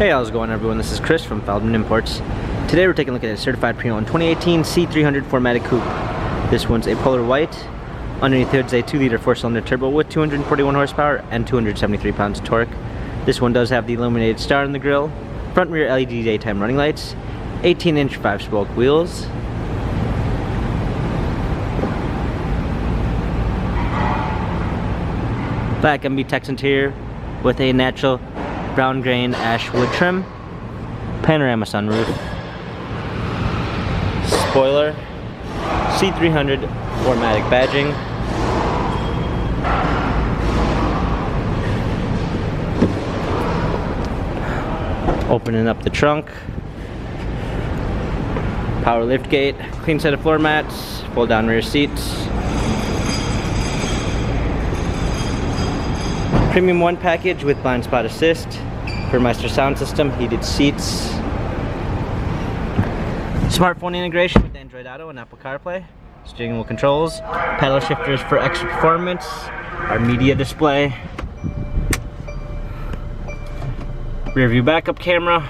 Hey, how's it going everyone? This is Chris from Feldmann Imports. Today we're taking a look at a certified pre-owned 2018 C300 4MATIC coupe. This one's a polar white. Underneath the hood is a 2-liter 4-cylinder turbo with 241 horsepower and 273 pounds of torque. This one does have the illuminated star in the grille, front and rear LED daytime running lights, 18-inch 5-spoke wheels. Black MB-Tex interior with a natural brown grain ash wood trim, panorama sunroof, spoiler, C300 4MATIC badging, opening up the trunk, power lift gate, clean set of floor mats, fold down rear seats, Premium 1 package with blind spot assist, Burmeister sound system, heated seats, smartphone integration with Android Auto and Apple CarPlay, steering wheel controls, pedal shifters for extra performance, our media display, rear view backup camera,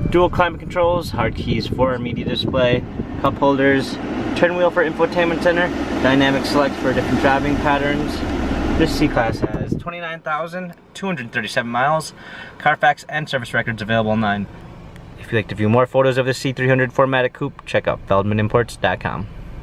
dual climate controls, hard keys for our media display, cup holders, turn wheel for infotainment center, dynamic select for different driving patterns. This C-Class has 29,237 miles, Carfax and service records available online. If you'd like to view more photos of the C300 4MATIC coupe, check out feldmanimports.com.